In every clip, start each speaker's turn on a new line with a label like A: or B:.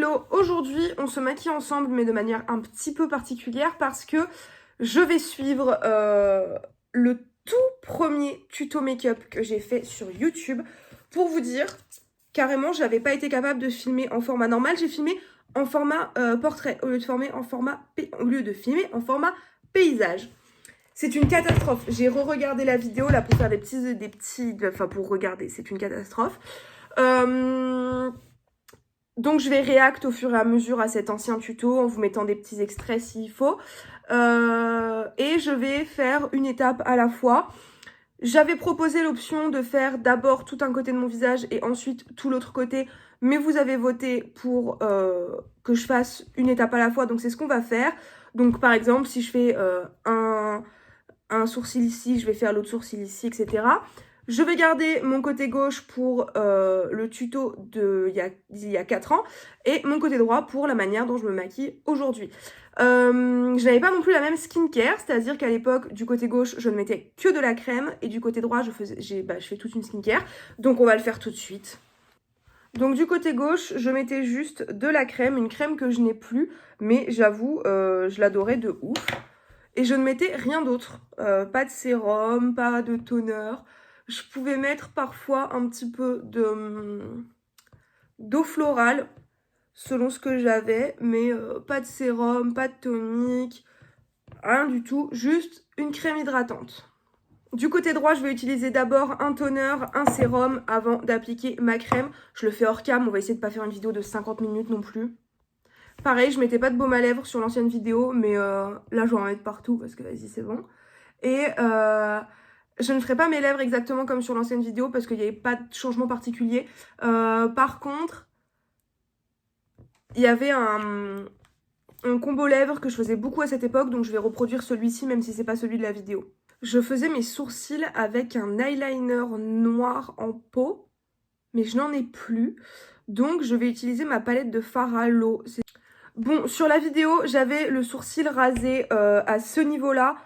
A: Hello, aujourd'hui on se maquille ensemble mais de manière un petit peu particulière parce que je vais suivre le tout premier tuto make-up que j'ai fait sur YouTube. Pour vous dire, carrément j'avais pas été capable de filmer en format normal, j'ai filmé en format portrait au lieu de filmer en format paysage. C'est une catastrophe. J'ai re-regardé la vidéo là pour faire pour regarder, c'est une catastrophe. Donc je vais react au fur et à mesure à cet ancien tuto en vous mettant des petits extraits s'il faut. Et je vais faire une étape à la fois. J'avais proposé l'option de faire d'abord tout un côté de mon visage et ensuite tout l'autre côté. Mais vous avez voté pour que je fasse une étape à la fois. Donc c'est ce qu'on va faire. Donc par exemple si je fais un sourcil ici, je vais faire l'autre sourcil ici, etc. Je vais garder mon côté gauche pour le tuto d'il y a 4 ans et mon côté droit pour la manière dont je me maquille aujourd'hui. Je n'avais pas non plus la même skincare, c'est-à-dire qu'à l'époque, du côté gauche, je ne mettais que de la crème et du côté droit, je fais toute une skincare. Donc on va le faire tout de suite. Donc du côté gauche, je mettais juste de la crème, une crème que je n'ai plus, mais j'avoue, je l'adorais de ouf. Et je ne mettais rien d'autre, pas de sérum, pas de toner. Je pouvais mettre parfois un petit peu d'eau florale, selon ce que j'avais, mais pas de sérum, pas de tonique, rien du tout, juste une crème hydratante. Du côté droit, je vais utiliser d'abord un toner, un sérum avant d'appliquer ma crème. Je le fais hors cam, on va essayer de ne pas faire une vidéo de 50 minutes non plus. Pareil, je mettais pas de baume à lèvres sur l'ancienne vidéo, mais là je vais en mettre partout parce que vas-y c'est bon. Et je ne ferai pas mes lèvres exactement comme sur l'ancienne vidéo parce qu'il n'y avait pas de changement particulier. Par contre, il y avait un combo lèvres que je faisais beaucoup à cette époque, donc je vais reproduire celui-ci même si c'est pas celui de la vidéo. Je faisais mes sourcils avec un eyeliner noir en peau, mais je n'en ai plus. Donc je vais utiliser ma palette de fard à l'eau. Bon, sur la vidéo, j'avais le sourcil rasé à ce niveau-là.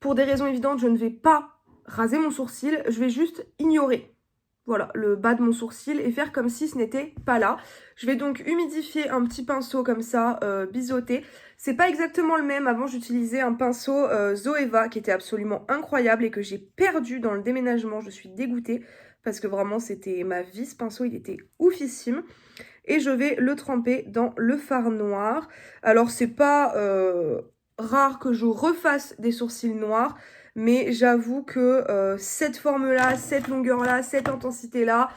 A: Pour des raisons évidentes, je ne vais pas raser mon sourcil. Je vais juste ignorer, voilà, le bas de mon sourcil et faire comme si ce n'était pas là. Je vais donc humidifier un petit pinceau comme ça, biseauté. C'est pas exactement le même. Avant, j'utilisais un pinceau Zoeva qui était absolument incroyable et que j'ai perdu dans le déménagement. Je suis dégoûtée parce que vraiment, c'était ma vie. Ce pinceau, il était oufissime. Et je vais le tremper dans le fard noir. Alors c'est pas rare que je refasse des sourcils noirs, mais j'avoue que cette forme-là, cette longueur-là, cette intensité-là,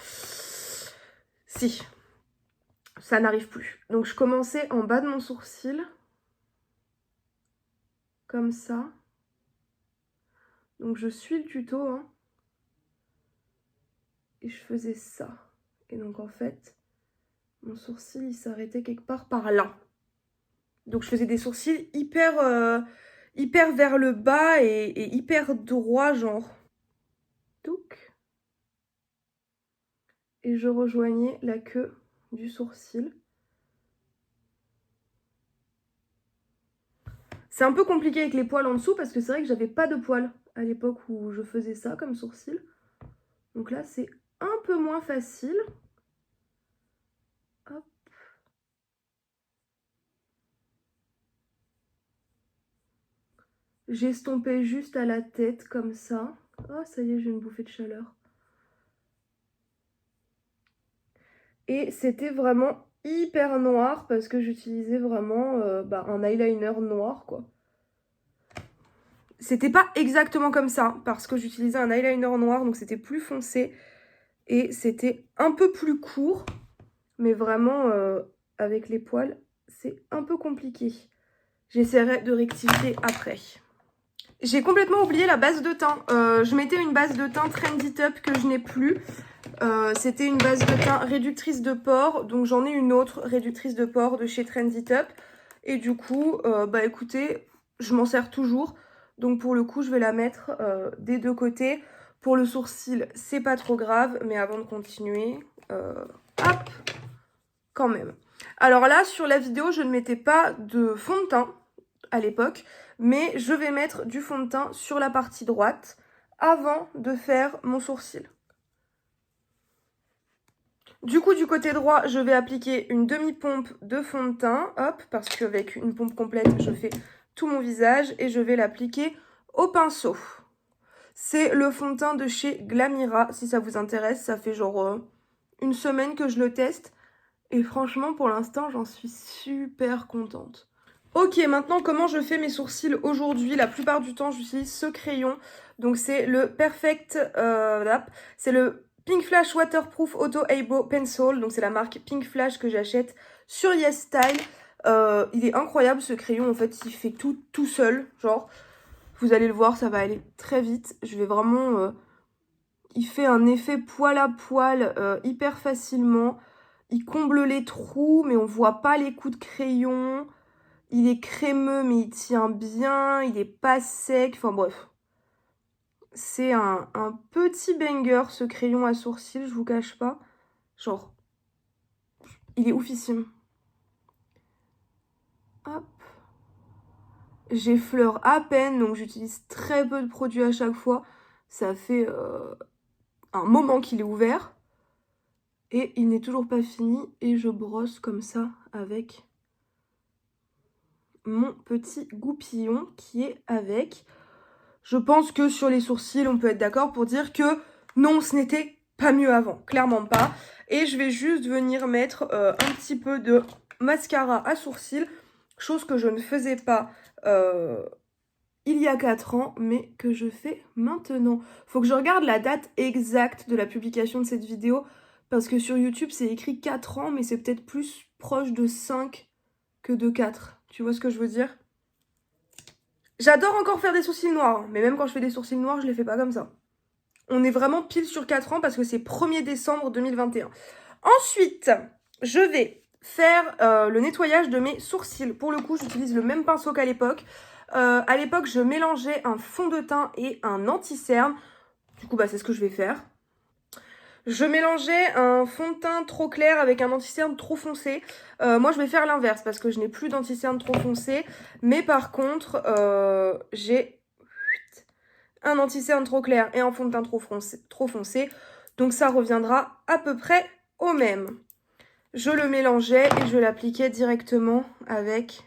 A: si, ça n'arrive plus. Donc je commençais en bas de mon sourcil, comme ça. Donc je suis le tuto, hein, et je faisais ça. Et donc en fait, mon sourcil, il s'arrêtait quelque part par là. Donc je faisais des sourcils hyper vers le bas et hyper droit, genre. Touc. Et je rejoignais la queue du sourcil. C'est un peu compliqué avec les poils en dessous parce que c'est vrai que j'avais pas de poils à l'époque où je faisais ça comme sourcil. Donc là, c'est un peu moins facile. Hop. J'estompais juste à la tête comme ça. Oh, ça y est, j'ai une bouffée de chaleur. Et c'était vraiment hyper noir parce que j'utilisais vraiment un eyeliner noir, quoi. C'était pas exactement comme ça parce que j'utilisais un eyeliner noir, donc c'était plus foncé et c'était un peu plus court. Mais vraiment, avec les poils, c'est un peu compliqué. J'essaierai de rectifier après. J'ai complètement oublié la base de teint. Je mettais une base de teint Trendy Top que je n'ai plus. C'était une base de teint réductrice de pores. Donc j'en ai une autre réductrice de pores de chez Trendy Top. Et du coup, écoutez, je m'en sers toujours. Donc pour le coup, je vais la mettre des deux côtés. Pour le sourcil, c'est pas trop grave. Mais avant de continuer, hop, quand même. Alors là, sur la vidéo, je ne mettais pas de fond de teint à l'époque. Mais je vais mettre du fond de teint sur la partie droite avant de faire mon sourcil. Du coup, du côté droit, je vais appliquer une demi-pompe de fond de teint, hop, parce qu'avec une pompe complète, je fais tout mon visage et je vais l'appliquer au pinceau. C'est le fond de teint de chez Glamira, si ça vous intéresse, ça fait genre une semaine que je le teste et franchement, pour l'instant, j'en suis super contente. Ok, maintenant, comment je fais mes sourcils aujourd'hui? La plupart du temps, j'utilise ce crayon, donc c'est le Perfect, c'est le Pink Flash Waterproof Auto Eyebrow Pencil, donc c'est la marque Pink Flash que j'achète sur YesStyle. Il est incroyable ce crayon, en fait, il fait tout seul, genre, vous allez le voir, ça va aller très vite. Je vais vraiment... il fait un effet poil à poil hyper facilement. Il comble les trous, mais on voit pas les coups de crayon. Il est crémeux, mais il tient bien. Il est pas sec, enfin bref. C'est un petit banger, ce crayon à sourcils, je vous cache pas. Genre, il est oufissime. Hop. J'effleure à peine, donc j'utilise très peu de produits à chaque fois. Ça fait un moment qu'il est ouvert. Et il n'est toujours pas fini. Et je brosse comme ça avec mon petit goupillon qui est avec. Je pense que sur les sourcils, on peut être d'accord pour dire que non, ce n'était pas mieux avant. Clairement pas. Et je vais juste venir mettre un petit peu de mascara à sourcils. Chose que je ne faisais pas il y a 4 ans, mais que je fais maintenant. Faut que je regarde la date exacte de la publication de cette vidéo, parce que sur YouTube, c'est écrit 4 ans, mais c'est peut-être plus proche de 5 que de 4. Tu vois ce que je veux dire? J'adore encore faire des sourcils noirs, mais même quand je fais des sourcils noirs, je les fais pas comme ça. On est vraiment pile sur 4 ans, parce que c'est 1er décembre 2021. Ensuite, je vais faire le nettoyage de mes sourcils. Pour le coup, j'utilise le même pinceau qu'à l'époque. À l'époque, je mélangeais un fond de teint et un anti-cerne. Du coup, bah, c'est ce que je vais faire. Je mélangeais un fond de teint trop clair avec un anti-cerne trop foncé. Moi, je vais faire l'inverse parce que je n'ai plus d'anti-cerne trop foncé. Mais par contre, j'ai un anti-cerne trop clair et un fond de teint trop foncé. Donc, ça reviendra à peu près au même. Je le mélangeais et je l'appliquais directement avec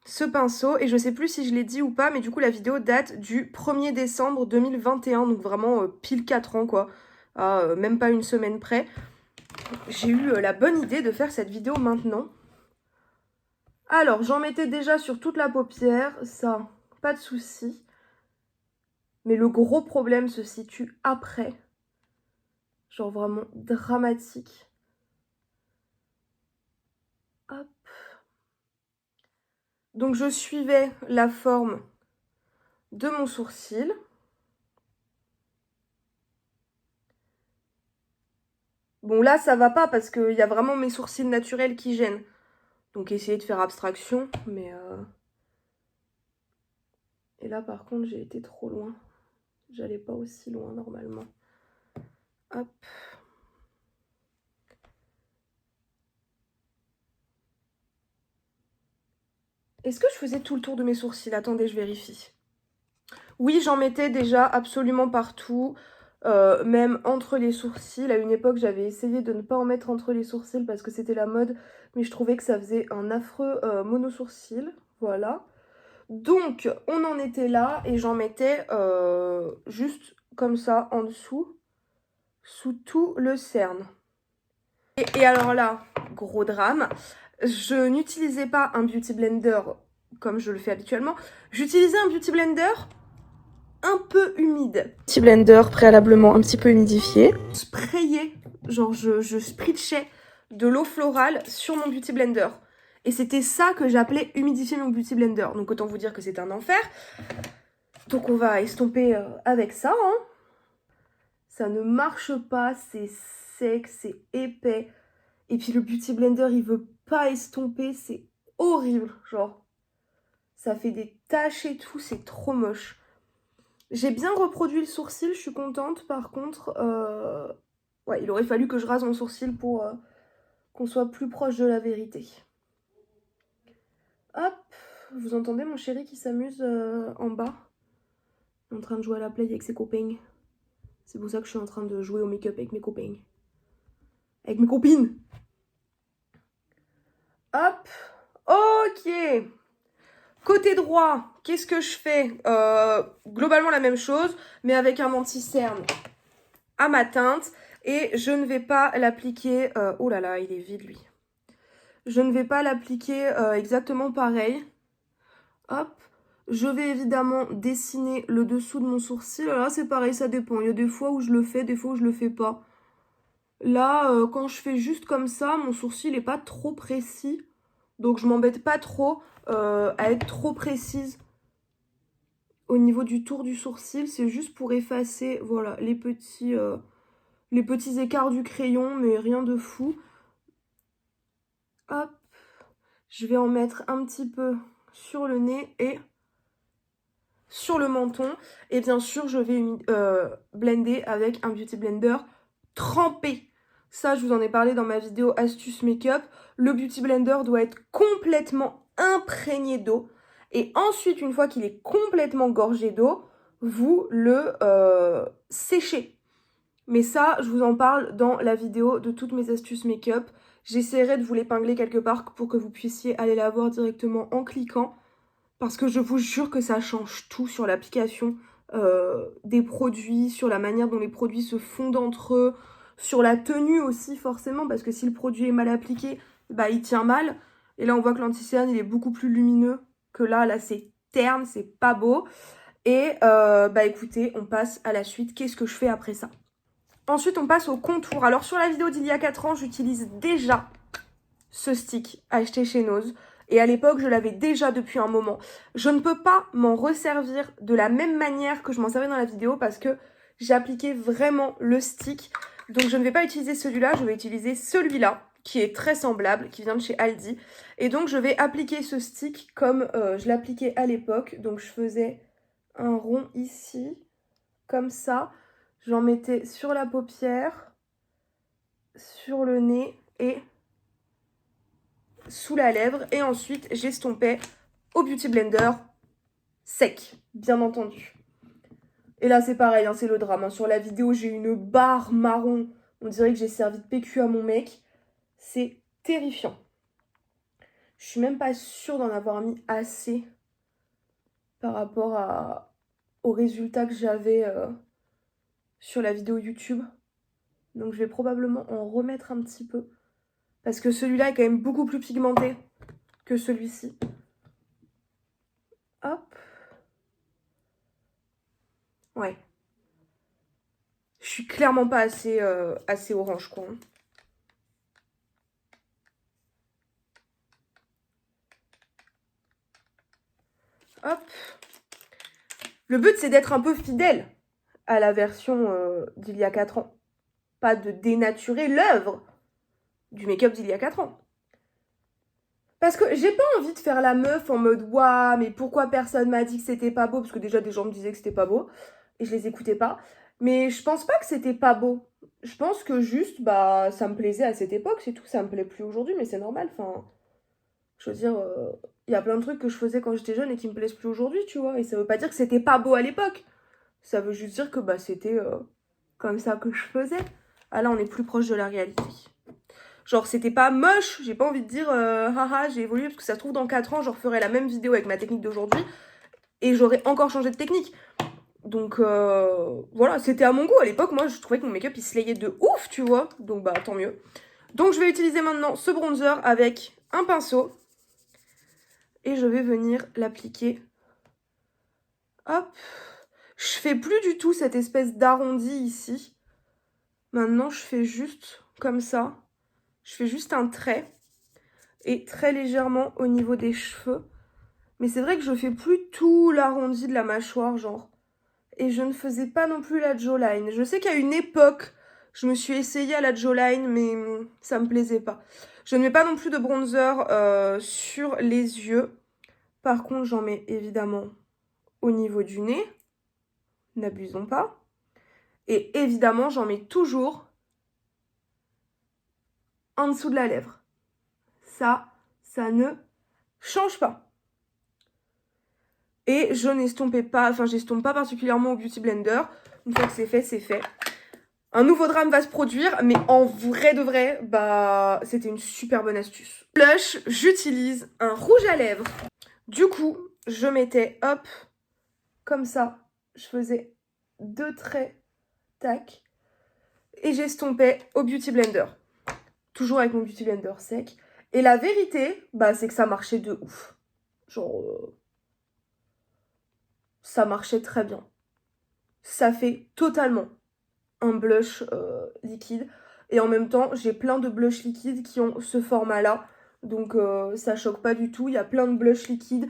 A: ce pinceau. Et je sais plus si je l'ai dit ou pas, mais du coup la vidéo date du 1er décembre 2021. Donc vraiment pile 4 ans quoi. Même pas une semaine près. J'ai eu la bonne idée de faire cette vidéo maintenant. Alors j'en mettais déjà sur toute la paupière. Ça, pas de souci. Mais le gros problème se situe après. Genre vraiment dramatique. Hop. Donc je suivais la forme de mon sourcil. Bon là ça va pas parce qu'il y a vraiment mes sourcils naturels qui gênent. Donc essayez de faire abstraction, mais... Et là par contre j'ai été trop loin. J'allais pas aussi loin normalement. Hop. Est-ce que je faisais tout le tour de mes sourcils? Attendez, je vérifie. Oui, j'en mettais déjà absolument partout. Même entre les sourcils. À une époque, j'avais essayé de ne pas en mettre entre les sourcils parce que c'était la mode. Mais je trouvais que ça faisait un affreux mono-sourcil. Voilà. Donc, on en était là et j'en mettais juste comme ça en dessous, sous tout le cerne. Et alors là, gros drame, je n'utilisais pas un beauty blender comme je le fais habituellement. J'utilisais un beauty blender un peu humide. Beauty blender préalablement un petit peu humidifié. Sprayais, genre je spritchais de l'eau florale sur mon beauty blender. Et c'était ça que j'appelais humidifier mon beauty blender. Donc autant vous dire que c'est un enfer. Donc on va estomper avec ça. Hein. Ça ne marche pas, c'est sec, c'est épais. Et puis le beauty blender, il veut pas estomper, c'est horrible. Genre, ça fait des taches et tout, c'est trop moche. J'ai bien reproduit le sourcil, je suis contente. Par contre, ouais, il aurait fallu que je rase mon sourcil pour qu'on soit plus proche de la vérité. Hop, vous entendez mon chéri qui s'amuse en bas, en train de jouer à la play avec ses copains. C'est pour ça que je suis en train de jouer au make-up avec mes copains. avec mes copines. Hop, ok. Côté droit, qu'est-ce que je fais? Globalement la même chose, mais avec un anti-cerne à ma teinte. Et je ne vais pas l'appliquer... oh là là, il est vide lui. Je ne vais pas l'appliquer exactement pareil. Hop. Je vais évidemment dessiner le dessous de mon sourcil. Là, c'est pareil, ça dépend. Il y a des fois où je le fais, des fois où je le fais pas. Là, quand je fais juste comme ça, mon sourcil n'est pas trop précis. Donc, je m'embête pas trop à être trop précise au niveau du tour du sourcil. C'est juste pour effacer, voilà, les petits écarts du crayon, mais rien de fou. Hop. Je vais en mettre un petit peu sur le nez et sur le menton. Et bien sûr, je vais blender avec un Beauty Blender trempé. Ça, je vous en ai parlé dans ma vidéo astuce make-up. Le Beauty Blender doit être complètement imprégné d'eau. Et ensuite, une fois qu'il est complètement gorgé d'eau, vous le séchez. Mais ça, je vous en parle dans la vidéo de toutes mes astuces make-up. J'essaierai de vous l'épingler quelque part pour que vous puissiez aller la voir directement en cliquant. Parce que je vous jure que ça change tout sur l'application des produits, sur la manière dont les produits se fondent entre eux, sur la tenue aussi forcément, parce que si le produit est mal appliqué, bah il tient mal. Et là on voit que l'anti-cerne il est beaucoup plus lumineux que là c'est terne, c'est pas beau. Et bah écoutez, on passe à la suite. Qu'est-ce que je fais après ça? Ensuite on passe au contour. Alors sur la vidéo d'il y a 4 ans, j'utilise déjà ce stick acheté chez Nose. Et à l'époque, je l'avais déjà depuis un moment. Je ne peux pas m'en resservir de la même manière que je m'en servais dans la vidéo parce que j'ai appliqué vraiment le stick. Donc je ne vais pas utiliser celui-là, je vais utiliser celui-là qui est très semblable, qui vient de chez Aldi. Et donc je vais appliquer ce stick comme je l'appliquais à l'époque. Donc je faisais un rond ici, comme ça. J'en mettais sur la paupière, sur le nez et sous la lèvre. Et ensuite, j'estompais au Beauty Blender sec, bien entendu. Et là, c'est pareil, hein, c'est le drame. Hein. Sur la vidéo, j'ai une barre marron. On dirait que j'ai servi de PQ à mon mec. C'est terrifiant. Je suis même pas sûre d'en avoir mis assez par rapport au résultat que j'avais sur la vidéo YouTube. Donc, je vais probablement en remettre un petit peu. Parce que celui-là est quand même beaucoup plus pigmenté que celui-ci. Hop. Ouais. Je suis clairement pas assez orange, quoi. Hop. Le but, c'est d'être un peu fidèle à la version d'il y a 4 ans. Pas de dénaturer l'œuvre du make-up d'il y a 4 ans. Parce que j'ai pas envie de faire la meuf en mode « Waouh, mais pourquoi personne m'a dit que c'était pas beau ?» Parce que déjà, des gens me disaient que c'était pas beau. Et je les écoutais pas. Mais je pense pas que c'était pas beau. Je pense que juste, bah, ça me plaisait à cette époque, c'est tout. Ça me plaît plus aujourd'hui, mais c'est normal. Enfin, je veux dire, y a plein de trucs que je faisais quand j'étais jeune et qui me plaisent plus aujourd'hui, tu vois. Et ça veut pas dire que c'était pas beau à l'époque. Ça veut juste dire que bah, c'était comme ça que je faisais. Ah là, on est plus proche de la réalité. Genre, c'était pas moche. J'ai pas envie de dire, haha, j'ai évolué. Parce que ça se trouve, dans 4 ans, je referai la même vidéo avec ma technique d'aujourd'hui. Et j'aurais encore changé de technique. Donc, voilà, c'était à mon goût. À l'époque, moi, je trouvais que mon make-up, il se layait de ouf, tu vois. Donc, bah, tant mieux. Donc, je vais utiliser maintenant ce bronzer avec un pinceau. Et je vais venir l'appliquer. Hop. Je fais plus du tout cette espèce d'arrondi ici. Maintenant, je fais juste comme ça. Je fais juste un trait. Et très légèrement au niveau des cheveux. Mais c'est vrai que je fais plus tout l'arrondi de la mâchoire, genre. Et je ne faisais pas non plus la jawline. Je sais qu'à une époque, je me suis essayée à la jawline, mais ça me plaisait pas. Je ne mets pas non plus de bronzer sur les yeux. Par contre, j'en mets évidemment au niveau du nez. N'abusons pas. Et évidemment, j'en mets toujours en dessous de la lèvre. Ça ne change pas. Et je n'estompe pas, j'estompe pas particulièrement au Beauty Blender. Une fois que c'est fait, c'est fait. Un nouveau drame va se produire, mais en vrai de vrai, bah, c'était une super bonne astuce. Blush, j'utilise un rouge à lèvres. Du coup, je mettais, hop, comme ça, je faisais 2 traits, tac, et j'estompais au Beauty Blender. Toujours avec mon Beauty Blender sec. Et la vérité, bah, c'est que ça marchait de ouf. Genre, ça marchait très bien. Ça fait totalement un blush liquide. Et en même temps, j'ai plein de blushs liquides qui ont ce format-là. Donc ça choque pas du tout. Il y a plein de blushs liquides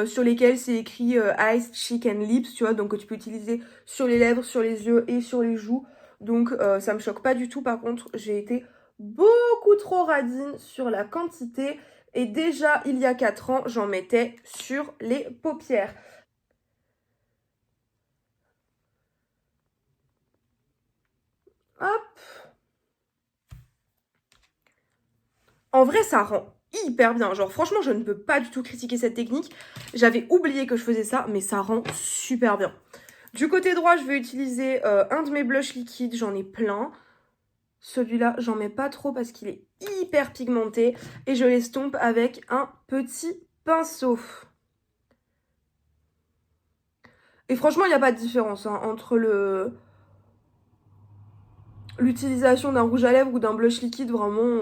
A: sur lesquels c'est écrit Eyes, Cheek and Lips, tu vois. Donc que tu peux utiliser sur les lèvres, sur les yeux et sur les joues. Donc ça me choque pas du tout. Par contre, j'ai été beaucoup trop radine sur la quantité. Et déjà, il y a 4 ans, j'en mettais sur les paupières. Hop. En vrai, ça rend hyper bien. Genre, franchement, je ne peux pas du tout critiquer cette technique. J'avais oublié que je faisais ça, mais ça rend super bien. Du côté droit, je vais utiliser un de mes blushs liquides. J'en ai plein. Celui-là, j'en mets pas trop parce qu'il est hyper pigmenté. Et je l'estompe avec un petit pinceau. Et franchement, il n'y a pas de différence hein, entre l'utilisation d'un rouge à lèvres ou d'un blush liquide. Vraiment,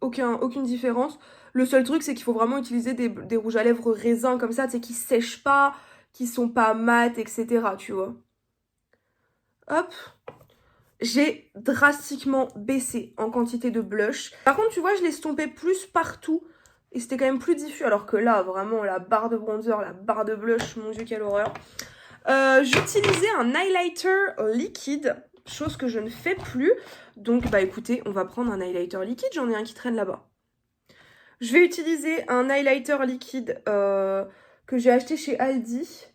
A: aucune différence. Le seul truc, c'est qu'il faut vraiment utiliser des rouges à lèvres raisins comme ça, tu sais, qui sèchent pas, qui sont pas mat, etc. Tu vois. Hop. J'ai drastiquement baissé en quantité de blush. Par contre, tu vois, je l'ai estompé plus partout. Et c'était quand même plus diffus. Alors que là, vraiment, la barre de bronzer, la barre de blush, mon dieu, quelle horreur. J'utilisais un highlighter liquide, chose que je ne fais plus. Donc, bah écoutez, on va prendre un highlighter liquide. J'en ai un qui traîne là-bas. Je vais utiliser un highlighter liquide que j'ai acheté chez Aldi.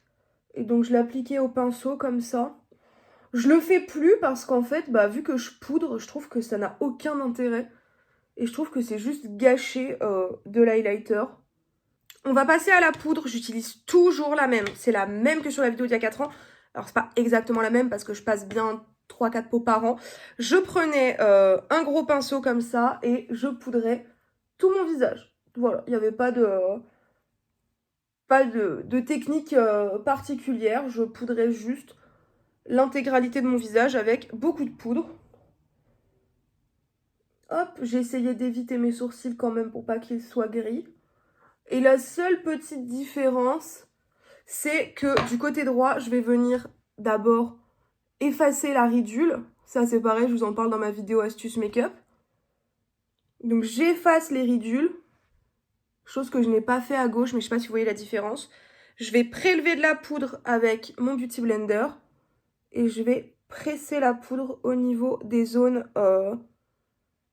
A: Et donc, je l'ai appliqué au pinceau comme ça. Je le fais plus parce qu'en fait, bah, vu que je poudre, je trouve que ça n'a aucun intérêt. Et je trouve que c'est juste gâcher de l'highlighter. On va passer à la poudre. J'utilise toujours la même. C'est la même que sur la vidéo d'il y a 4 ans. Alors, c'est pas exactement la même parce que je passe bien 3-4 pots par an. Je prenais un gros pinceau comme ça et je poudrais tout mon visage. Voilà, il n'y avait pas de technique particulière. Je poudrais juste l'intégralité de mon visage avec beaucoup de poudre. Hop, j'ai essayé d'éviter mes sourcils quand même pour pas qu'ils soient gris. Et la seule petite différence, c'est que du côté droit, je vais venir d'abord effacer la ridule. Ça c'est pareil, je vous en parle dans ma vidéo astuce make-up. Donc j'efface les ridules, chose que je n'ai pas fait à gauche, mais je sais pas si vous voyez la différence. Je vais prélever de la poudre avec mon Beauty Blender et je vais presser la poudre au niveau des zones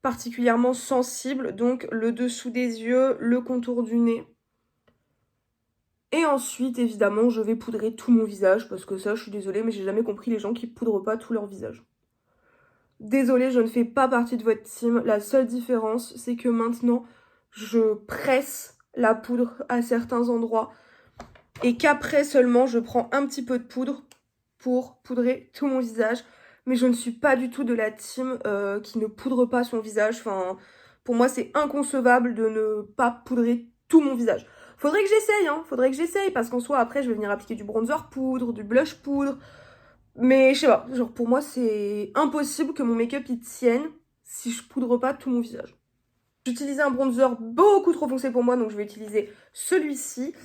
A: particulièrement sensibles, donc le dessous des yeux, le contour du nez. Et ensuite, évidemment, je vais poudrer tout mon visage, parce que ça, je suis désolée, mais j'ai jamais compris les gens qui poudrent pas tout leur visage. Désolée, je ne fais pas partie de votre team. La seule différence, c'est que maintenant, je presse la poudre à certains endroits et qu'après seulement, je prends un petit peu de poudre pour poudrer tout mon visage. Mais je ne suis pas du tout de la team qui ne poudre pas son visage. Enfin, pour moi, c'est inconcevable de ne pas poudrer tout mon visage. Faudrait que j'essaye, hein. Faudrait que j'essaye parce qu'en soi, après, je vais venir appliquer du bronzer poudre, du blush poudre. Mais je sais pas, genre pour moi, c'est impossible que mon make-up il tienne si je poudre pas tout mon visage. J'utilisais un bronzer beaucoup trop foncé pour moi, donc je vais utiliser celui-ci.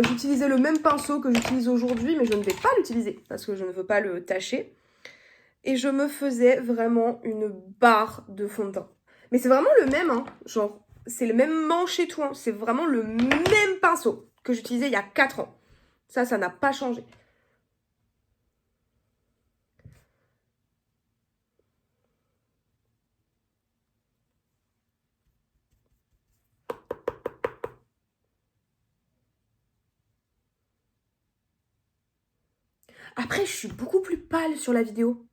A: J'utilisais le même pinceau que j'utilise aujourd'hui, mais je ne vais pas l'utiliser parce que je ne veux pas le tacher. Et je me faisais vraiment une barre de fond de teint. Mais c'est vraiment le même, hein. Genre, c'est le même manche et tout, hein. C'est vraiment le même pinceau que j'utilisais il y a 4 ans. Ça n'a pas changé. Après, je suis beaucoup plus pâle sur la vidéo.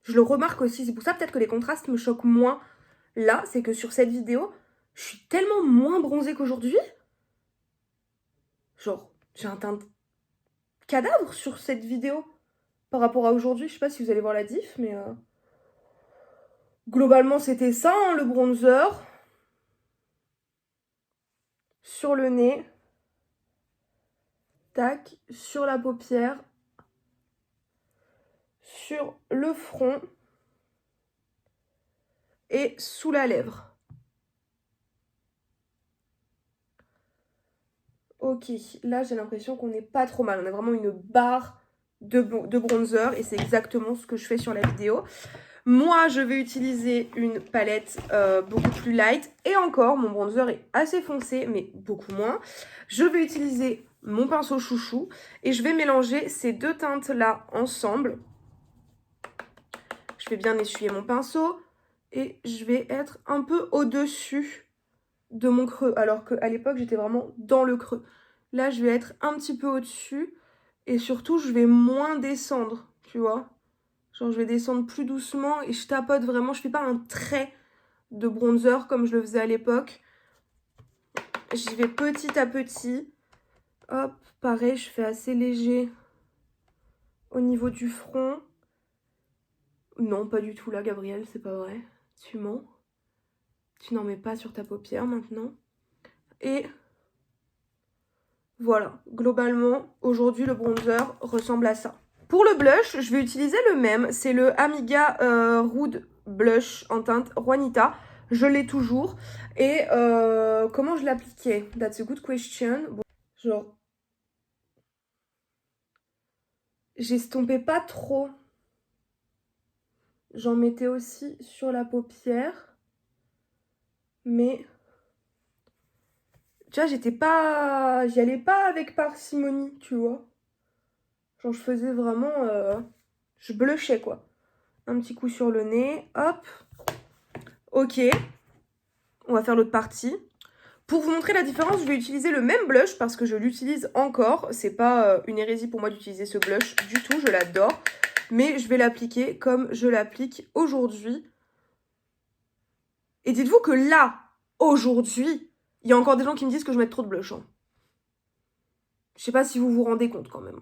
A: Je le remarque aussi, c'est pour ça peut-être que les contrastes me choquent moins. Là, c'est que sur cette vidéo, je suis tellement moins bronzée qu'aujourd'hui. Genre, j'ai un teint de cadavre sur cette vidéo par rapport à aujourd'hui. Je sais pas si vous allez voir la diff, mais Globalement, c'était ça, hein, le bronzer. Sur le nez. Tac, sur la paupière. Sur le front. Et sous la lèvre. Ok, là j'ai l'impression qu'on n'est pas trop mal. On a vraiment une barre de bronzer et c'est exactement ce que je fais sur la vidéo. Moi, je vais utiliser une palette beaucoup plus light. Et encore, mon bronzer est assez foncé, mais beaucoup moins. Je vais utiliser mon pinceau chouchou et je vais mélanger ces deux teintes-là ensemble. Je vais bien essuyer mon pinceau et je vais être un peu au-dessus de mon creux. Alors qu'à l'époque, j'étais vraiment dans le creux. Là, je vais être un petit peu au-dessus et surtout, je vais moins descendre, tu vois. Genre, je vais descendre plus doucement et je tapote vraiment. Je fais pas un trait de bronzer comme je le faisais à l'époque. J'y vais petit à petit. Hop, pareil, je fais assez léger au niveau du front. Non, pas du tout là, Gabrielle, c'est pas vrai. Tu mens. Tu n'en mets pas sur ta paupière maintenant. Et voilà, globalement, aujourd'hui, le bronzer ressemble à ça. Pour le blush, je vais utiliser le même. C'est le Amiga Rude Blush en teinte Juanita. Je l'ai toujours. Et comment je l'appliquais? That's a good question. Bon, genre, j'estompais pas trop. J'en mettais aussi sur la paupière. Mais, tu vois, j'y allais pas avec parcimonie, tu vois. Genre, je faisais vraiment... je blushais, quoi. Un petit coup sur le nez. Hop. Ok. On va faire l'autre partie. Pour vous montrer la différence, je vais utiliser le même blush parce que je l'utilise encore. C'est pas une hérésie pour moi d'utiliser ce blush du tout, je l'adore. Mais je vais l'appliquer comme je l'applique aujourd'hui. Et dites-vous que là, aujourd'hui, il y a encore des gens qui me disent que je mets trop de blush. Hein. Je sais pas si vous vous rendez compte quand même.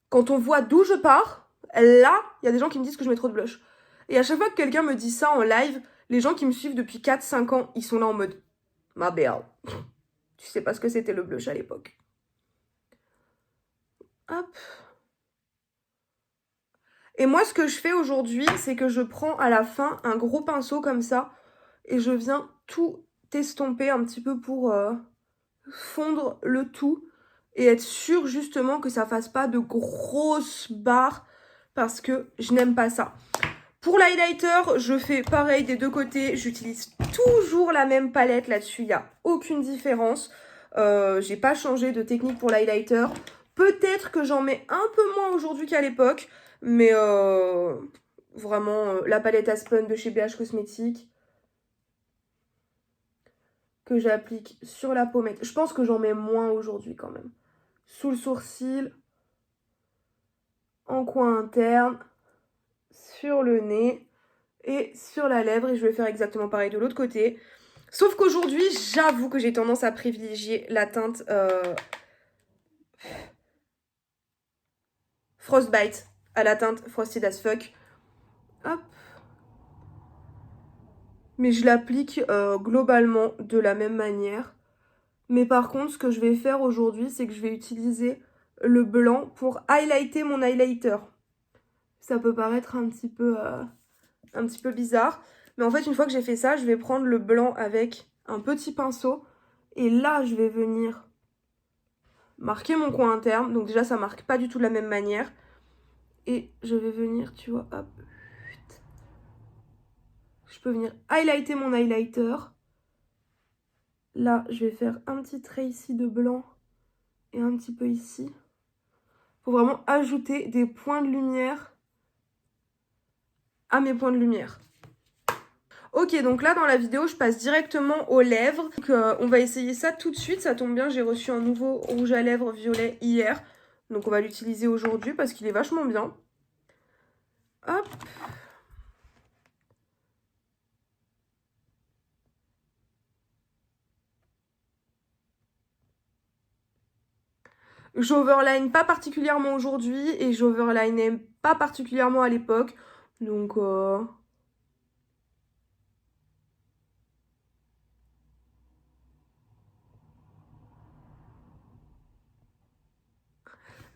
A: Quand on voit d'où je pars, là, il y a des gens qui me disent que je mets trop de blush. Et à chaque fois que quelqu'un me dit ça en live, les gens qui me suivent depuis 4-5 ans, ils sont là en mode « Ma belle, tu sais pas ce que c'était le blush à l'époque. » Hop. Et moi, ce que je fais aujourd'hui, c'est que je prends à la fin un gros pinceau comme ça et je viens tout estomper un petit peu pour fondre le tout et être sûre justement que ça fasse pas de grosses barres parce que je n'aime pas ça. Pour l'highlighter, je fais pareil des deux côtés. J'utilise toujours la même palette là-dessus. Il n'y a aucune différence. J'ai pas changé de technique pour l'highlighter. Peut-être que j'en mets un peu moins aujourd'hui qu'à l'époque. Mais vraiment, la palette Aspen de chez BH Cosmetics que j'applique sur la pommette. Je pense que j'en mets moins aujourd'hui quand même. Sous le sourcil, en coin interne, sur le nez et sur la lèvre. Et je vais faire exactement pareil de l'autre côté. Sauf qu'aujourd'hui, j'avoue que j'ai tendance à privilégier la teinte Frostbite à la teinte Frosted as Fuck. Hop. Mais je l'applique globalement de la même manière. Mais par contre, ce que je vais faire aujourd'hui, c'est que je vais utiliser le blanc pour highlighter mon highlighter. Ça peut paraître un petit peu bizarre. Mais en fait, une fois que j'ai fait ça, je vais prendre le blanc avec un petit pinceau. Et là, je vais venir marquer mon coin interne. Donc déjà, ça marque pas du tout de la même manière. Et je vais venir, tu vois, hop. Je peux venir highlighter mon highlighter. Là, je vais faire un petit trait ici de blanc et un petit peu ici. Faut vraiment ajouter des points de lumière à mes points de lumière. Ok, donc là dans la vidéo, je passe directement aux lèvres. Donc, on va essayer ça tout de suite. Ça tombe bien, j'ai reçu un nouveau rouge à lèvres violet hier. Donc on va l'utiliser aujourd'hui parce qu'il est vachement bien. Hop. J'overline pas particulièrement aujourd'hui et j'overlinais pas particulièrement à l'époque. Donc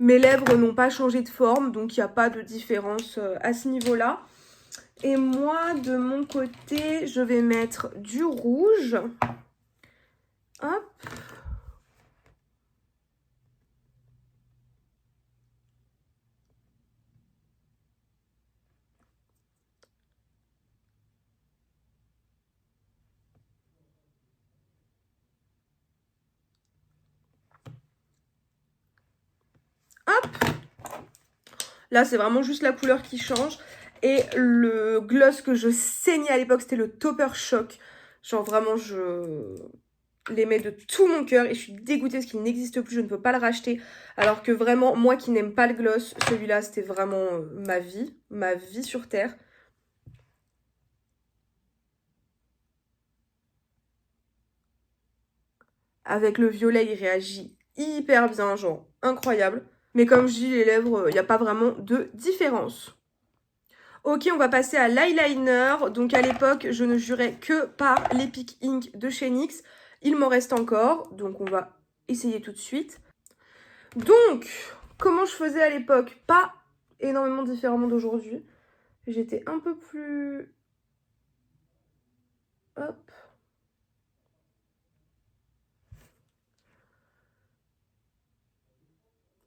A: Mes lèvres n'ont pas changé de forme, donc il n'y a pas de différence à ce niveau-là. Et moi, de mon côté, je vais mettre du rouge. Hop. Hop. Là, c'est vraiment juste la couleur qui change. Et le gloss que je saignais à l'époque, c'était le Topper Shock. Genre vraiment, je l'aimais de tout mon cœur et je suis dégoûtée parce qu'il n'existe plus, je ne peux pas le racheter. Alors que vraiment, moi qui n'aime pas le gloss, celui-là, c'était vraiment ma vie sur Terre. Avec le violet, il réagit hyper bien, genre incroyable. Mais comme je dis, les lèvres, il n'y a pas vraiment de différence. Ok, on va passer à l'eyeliner. Donc à l'époque, je ne jurais que par l'Epic Ink de chez NYX. Il m'en reste encore, donc on va essayer tout de suite. Donc, comment je faisais à l'époque? Pas énormément différemment d'aujourd'hui. J'étais un peu plus... Hop.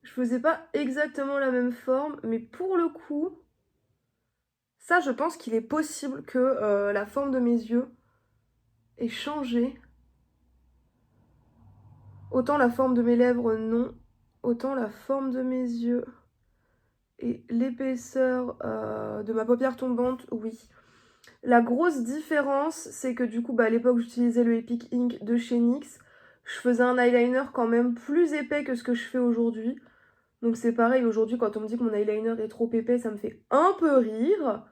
A: Je faisais pas exactement la même forme, mais pour le coup... Ça, je pense qu'il est possible que la forme de mes yeux ait changé. Autant la forme de mes lèvres, non. Autant la forme de mes yeux et l'épaisseur de ma paupière tombante, oui. La grosse différence, c'est que du coup, à l'époque, j'utilisais le Epic Ink de chez NYX. Je faisais un eyeliner quand même plus épais que ce que je fais aujourd'hui. Donc c'est pareil, aujourd'hui, quand on me dit que mon eyeliner est trop épais, ça me fait un peu rire.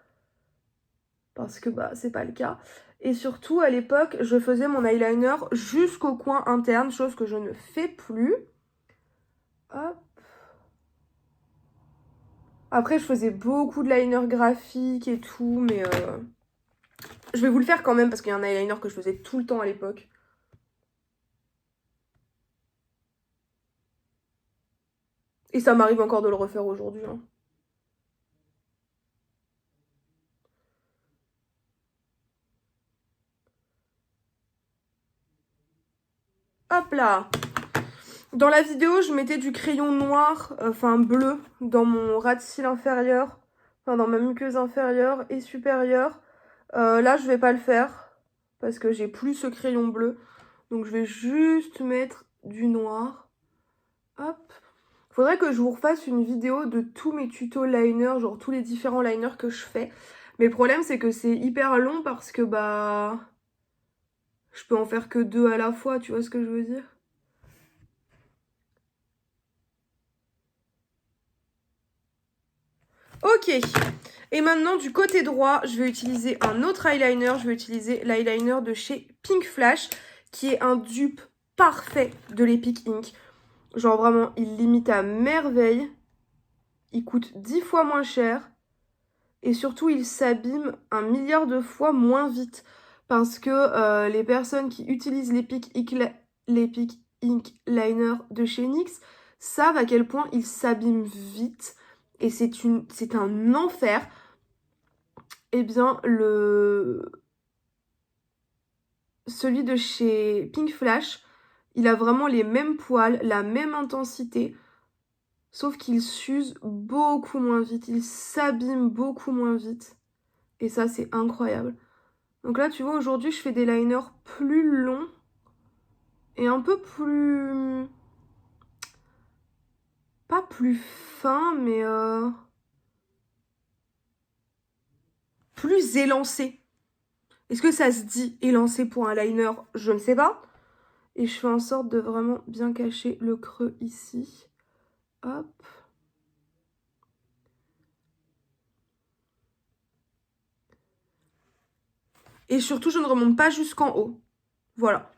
A: Parce que c'est pas le cas. Et surtout, à l'époque, je faisais mon eyeliner jusqu'au coin interne, chose que je ne fais plus. Hop. Après, je faisais beaucoup de liner graphique et tout, mais je vais vous le faire quand même parce qu'il y a un eyeliner que je faisais tout le temps à l'époque. Et ça m'arrive encore de le refaire aujourd'hui. Hein. Hop là! Dans la vidéo, je mettais du crayon noir, enfin bleu, dans mon ras de cils inférieur, enfin dans ma muqueuse inférieure et supérieure. Là, je vais pas le faire parce que j'ai plus ce crayon bleu. Donc, je vais juste mettre du noir. Hop. Faudrait que je vous refasse une vidéo de tous mes tutos liner, genre tous les différents liners que je fais. Mais le problème, c'est que c'est hyper long parce que, je peux en faire que 2 à la fois, tu vois ce que je veux dire? Ok. Et maintenant, du côté droit, je vais utiliser un autre eyeliner. Je vais utiliser l'eyeliner de chez Pink Flash, qui est un dupe parfait de l'Epic Ink. Genre vraiment, il limite à merveille. Il coûte 10 fois moins cher. Et surtout, il s'abîme 1 milliard de fois moins vite. Parce que les personnes qui utilisent l'Epic Ink Liner de chez NYX savent à quel point il s'abîme vite. Et c'est un enfer. Eh bien, celui de chez Pink Flash, il a vraiment les mêmes poils, la même intensité, sauf qu'il s'use beaucoup moins vite, il s'abîme beaucoup moins vite. Et ça, c'est incroyable. Donc là, tu vois, aujourd'hui, je fais des liners plus longs et un peu plus... Pas plus fins, mais plus élancés. Est-ce que ça se dit élancé pour un liner? Je ne sais pas. Et je fais en sorte de vraiment bien cacher le creux ici. Hop. Et surtout, je ne remonte pas jusqu'en haut. Voilà.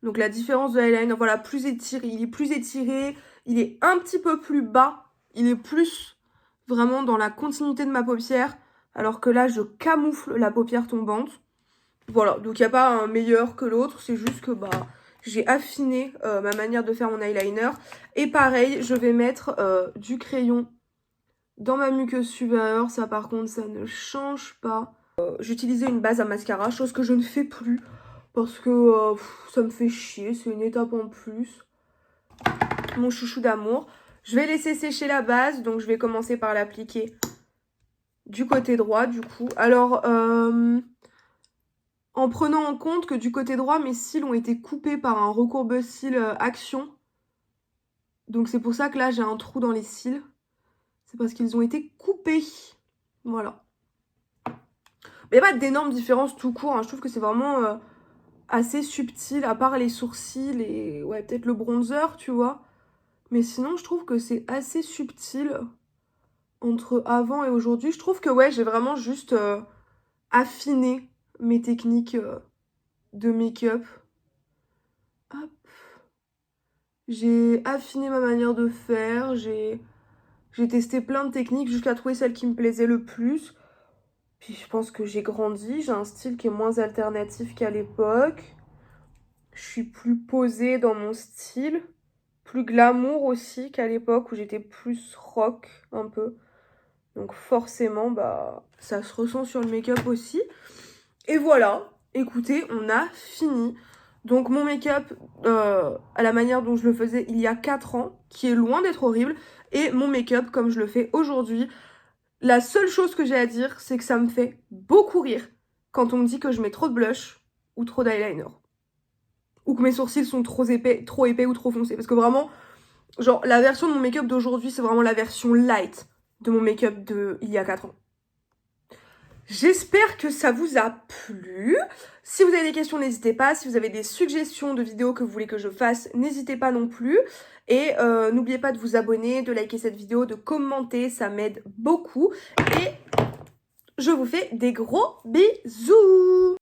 A: Donc la différence de l'eyeliner, voilà, plus étiré. Il est plus étiré. Il est un petit peu plus bas. Il est plus vraiment dans la continuité de ma paupière. Alors que là, je camoufle la paupière tombante. Voilà, donc il n'y a pas un meilleur que l'autre. C'est juste que, j'ai affiné ma manière de faire mon eyeliner. Et pareil, je vais mettre du crayon dans ma muqueuse supérieure. Ça par contre, ça ne change pas. J'utilisais une base à mascara, chose que je ne fais plus. Parce que ça me fait chier, c'est une étape en plus. Mon chouchou d'amour. Je vais laisser sécher la base, donc je vais commencer par l'appliquer du côté droit du coup. Alors, en prenant en compte que du côté droit, mes cils ont été coupés par un recourbe-cils Action. Donc c'est pour ça que là, j'ai un trou dans les cils. C'est parce qu'ils ont été coupés. Voilà. Mais il n'y a pas d'énormes différences tout court. Hein. Je trouve que c'est vraiment assez subtil, à part les sourcils et ouais, peut-être le bronzer, tu vois. Mais sinon, je trouve que c'est assez subtil entre avant et aujourd'hui. Je trouve que ouais, j'ai vraiment juste affiné mes techniques de make-up. Hop. J'ai affiné ma manière de faire, j'ai testé plein de techniques jusqu'à trouver celle qui me plaisait le plus. Puis je pense que j'ai grandi, j'ai un style qui est moins alternatif qu'à l'époque. Je suis plus posée dans mon style, plus glamour aussi qu'à l'époque où j'étais plus rock un peu. Donc forcément, bah ça se ressent sur le make-up aussi. Et voilà, écoutez, on a fini. Donc mon make-up à la manière dont je le faisais il y a 4 ans, qui est loin d'être horrible, et mon make-up comme je le fais aujourd'hui. La seule chose que j'ai à dire, c'est que ça me fait beaucoup rire quand on me dit que je mets trop de blush ou trop d'eyeliner. Ou que mes sourcils sont trop épais ou trop foncés. Parce que vraiment, genre la version de mon make-up d'aujourd'hui, c'est vraiment la version light de mon make-up de il y a 4 ans. J'espère que ça vous a plu. Si vous avez des questions, n'hésitez pas. Si vous avez des suggestions de vidéos que vous voulez que je fasse, n'hésitez pas non plus. Et n'oubliez pas de vous abonner, de liker cette vidéo, de commenter, ça m'aide beaucoup. Et je vous fais des gros bisous.